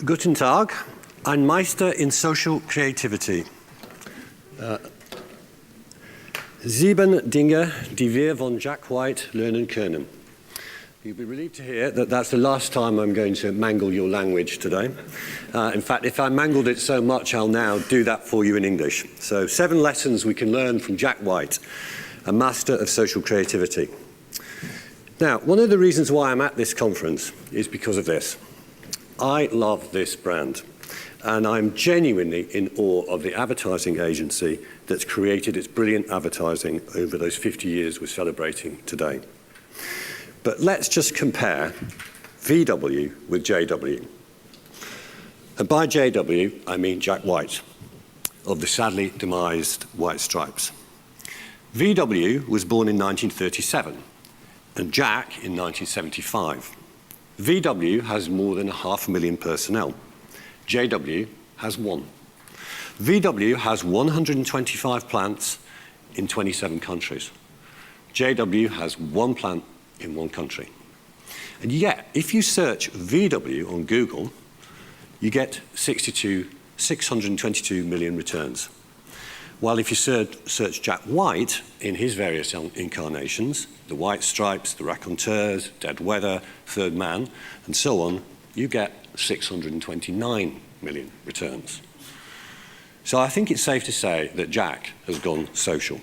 Guten Tag, ein Meister in Social Creativity. 7 Dinge, die wir von Jack White lernen können. You'll be relieved to hear that that's the last time I'm going to mangle your language today. In fact, if I mangled it so much, I'll now do that for you in English. So 7 lessons we can learn from Jack White, a master of social creativity. Now, one of the reasons why I'm at this conference is because of this. I love this brand, and I'm genuinely in awe of the advertising agency that's created its brilliant advertising over those 50 years we're celebrating today. But let's just compare VW with JW. And by JW, I mean Jack White, of the sadly demised White Stripes. VW was born in 1937, and Jack in 1975. VW has more than 500,000 personnel. JW has 1. VW has 125 plants in 27 countries. JW has 1 plant in 1 country. And yet, if you search VW on Google, you get 622 million returns. While if you search Jack White in his various incarnations, the White Stripes, the Raconteurs, Dead Weather, Third Man, and so on, you get 629 million returns. So I think it's safe to say that Jack has gone social.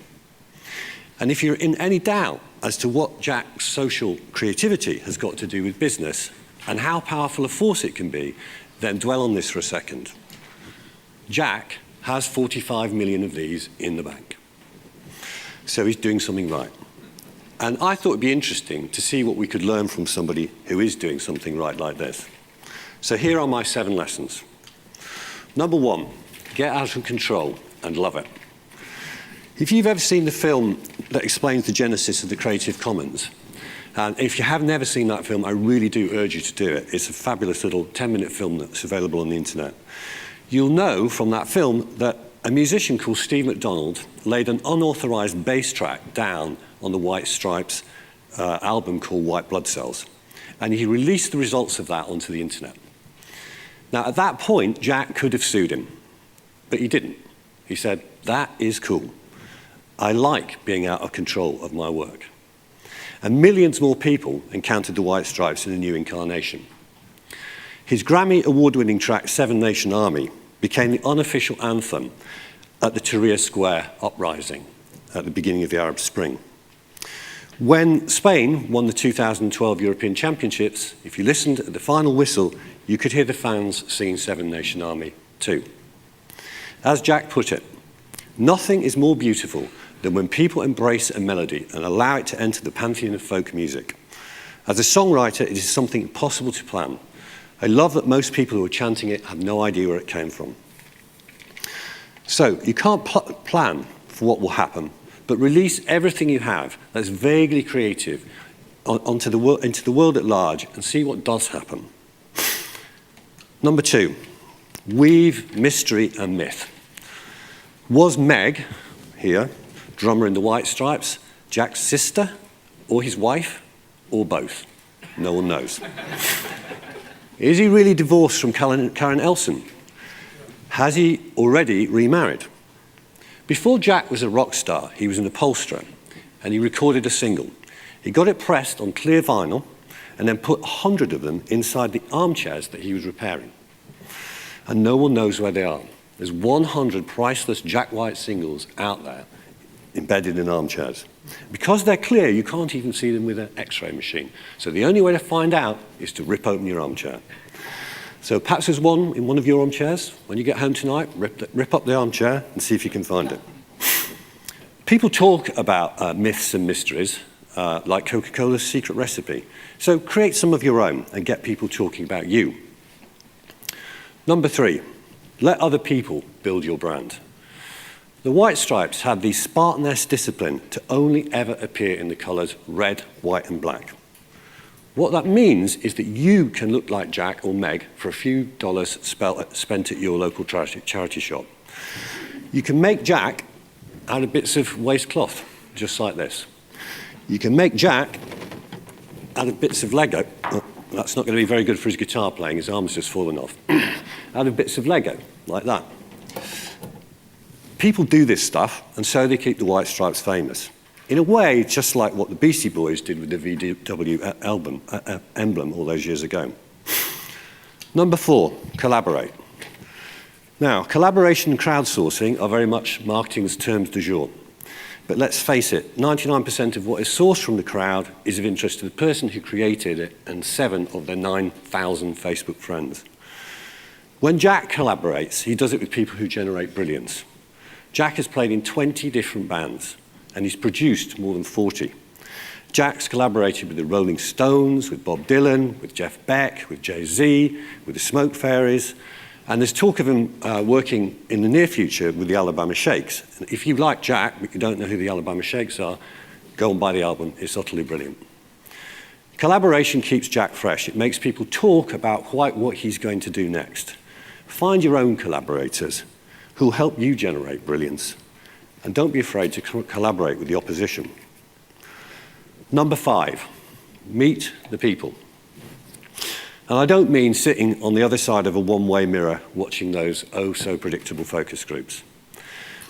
And if you're in any doubt as to what Jack's social creativity has got to do with business and how powerful a force it can be, then dwell on this for a second. Jack has 45 million of these in the bank. So he's doing something right. And I thought it'd be interesting to see what we could learn from somebody who is doing something right like this. So here are my 7 lessons. Number 1, get out of control and love it. If you've ever seen the film that explains the genesis of the Creative Commons, and if you have never seen that film, I really do urge you to do it. It's a fabulous little 10-minute film that's available on the internet. You'll know from that film that a musician called Steve McDonald laid an unauthorized bass track down on the White Stripes album called White Blood Cells. And he released the results of that onto the internet. Now, at that point, Jack could have sued him, but he didn't. He said, that is cool. I like being out of control of my work. And millions more people encountered the White Stripes in a new incarnation. His Grammy award-winning track, 7 Nation Army, became the unofficial anthem at the Tahrir Square uprising at the beginning of the Arab Spring. When Spain won the 2012 European Championships, if you listened at the final whistle, you could hear the fans singing 7 Nation Army too. As Jack put it, nothing is more beautiful than when people embrace a melody and allow it to enter the pantheon of folk music. As a songwriter, it is something impossible to plan. I love that most people who are chanting it have no idea where it came from. So you can't plan for what will happen, but release everything you have that's vaguely creative into the world at large and see what does happen. Number 2, weave mystery and myth. Was Meg, here, drummer in the White Stripes, Jack's sister, or his wife, or both? No one knows. Is he really divorced from Karen Elson? Has he already remarried? Before Jack was a rock star, he was an upholsterer, and he recorded a single. He got it pressed on clear vinyl, and then put 100 of them inside the armchairs that he was repairing. And no one knows where they are. There's 100 priceless Jack White singles out there, embedded in armchairs. Because they're clear, you can't even see them with an X-ray machine. So the only way to find out is to rip open your armchair. So perhaps there's one in one of your armchairs. When you get home tonight, rip up the armchair and see if you can find it. People talk about myths and mysteries, like Coca-Cola's secret recipe. So create some of your own and get people talking about you. Number 3, let other people build your brand. The White Stripes had the Spartan-esque discipline to only ever appear in the colours red, white and black. What that means is that you can look like Jack or Meg for a few dollars spent at your local charity shop. You can make Jack out of bits of waste cloth, just like this. You can make Jack out of bits of Lego. Oh, that's not going to be very good for his guitar playing, his arm's just fallen off. out of bits of Lego, like that. People do this stuff, and so they keep the White Stripes famous. In a way, just like what the Beastie Boys did with the VW emblem all those years ago. Number 4, collaborate. Now, collaboration and crowdsourcing are very much marketing's terms du jour. But let's face it, 99% of what is sourced from the crowd is of interest to the person who created it and 7 of their 9,000 Facebook friends. When Jack collaborates, he does it with people who generate brilliance. Jack has played in 20 different bands, and he's produced more than 40. Jack's collaborated with the Rolling Stones, with Bob Dylan, with Jeff Beck, with Jay-Z, with the Smoke Fairies, and there's talk of him working in the near future with the Alabama Shakes. And if you like Jack, but you don't know who the Alabama Shakes are, go and buy the album. It's utterly brilliant. Collaboration keeps Jack fresh. It makes people talk about quite what he's going to do next. Find your own collaborators who will help you generate brilliance. And don't be afraid to collaborate with the opposition. Number 5, meet the people. And I don't mean sitting on the other side of a one-way mirror watching those oh-so-predictable focus groups.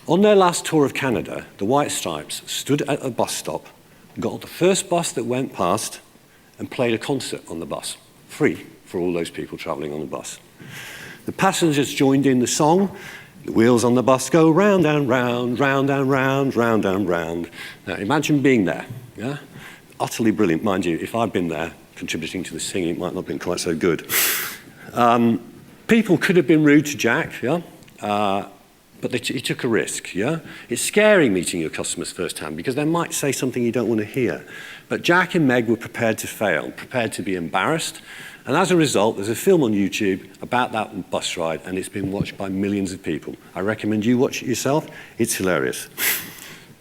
On their last tour of Canada, the White Stripes stood at a bus stop, got on the first bus that went past, and played a concert on the bus, free for all those people traveling on the bus. The passengers joined in the song. The wheels on the bus go round and round, round and round, round and round. Now imagine being there, yeah? Utterly brilliant, mind you. If I'd been there contributing to the singing, it might not have been quite so good. People could have been rude to Jack, yeah? But he took a risk, yeah? It's scary meeting your customers firsthand because they might say something you don't want to hear. But Jack and Meg were prepared to fail, prepared to be embarrassed. And as a result, there's a film on YouTube about that bus ride, and it's been watched by millions of people. I recommend you watch it yourself. It's hilarious.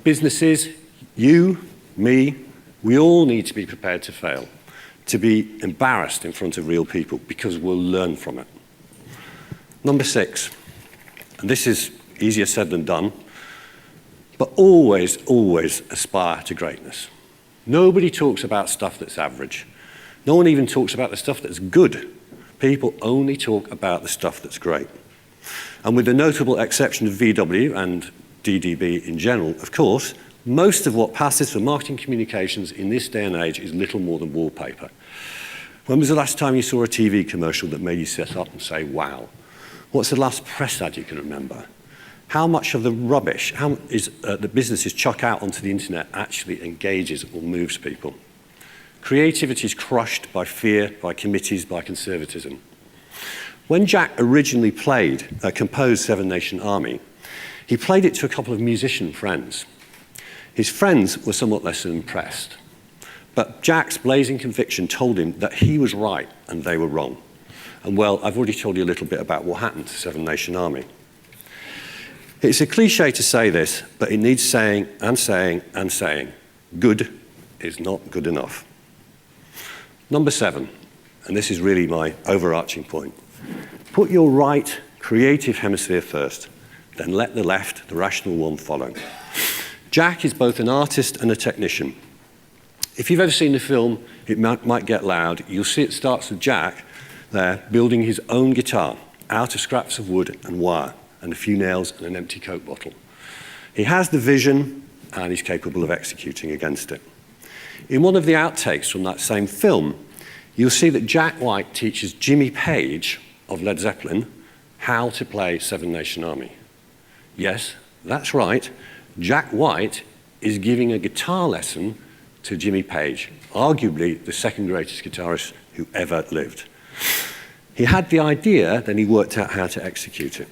Businesses, you, me, we all need to be prepared to fail, to be embarrassed in front of real people, because we'll learn from it. Number 6, and this is easier said than done, but always, always aspire to greatness. Nobody talks about stuff that's average. No one even talks about the stuff that's good. People only talk about the stuff that's great. And with the notable exception of VW and DDB in general, of course, most of what passes for marketing communications in this day and age is little more than wallpaper. When was the last time you saw a TV commercial that made you sit up and say, wow? What's the last press ad you can remember? How much of the rubbish that businesses chuck out onto the internet actually engages or moves people? Creativity is crushed by fear, by committees, by conservatism. When Jack originally composed Seven Nation Army, he played it to a couple of musician friends. His friends were somewhat less than impressed. But Jack's blazing conviction told him that he was right and they were wrong. And well, I've already told you a little bit about what happened to Seven Nation Army. It's a cliche to say this, but it needs saying and saying and saying. Good is not good enough. Number 7, and this is really my overarching point. Put your right creative hemisphere first, then let the left, the rational one, follow. Jack is both an artist and a technician. If you've ever seen the film, It Might Get Loud, you'll see it starts with Jack there building his own guitar out of scraps of wood and wire and a few nails and an empty Coke bottle. He has the vision and he's capable of executing against it. In one of the outtakes from that same film, you'll see that Jack White teaches Jimmy Page of Led Zeppelin how to play Seven Nation Army. Yes, that's right. Jack White is giving a guitar lesson to Jimmy Page, arguably the second greatest guitarist who ever lived. He had the idea, then he worked out how to execute it.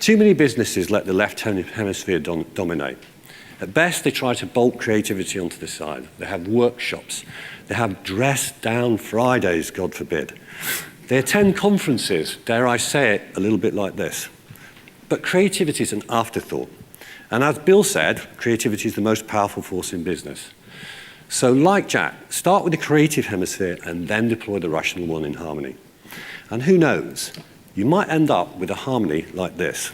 Too many businesses let the left hemisphere dominate. At best, they try to bolt creativity onto the side. They have workshops. They have dress-down Fridays, God forbid. They attend conferences, dare I say it, a little bit like this. But creativity is an afterthought. And as Bill said, creativity is the most powerful force in business. So like Jack, start with the creative hemisphere and then deploy the rational one in harmony. And who knows, you might end up with a harmony like this.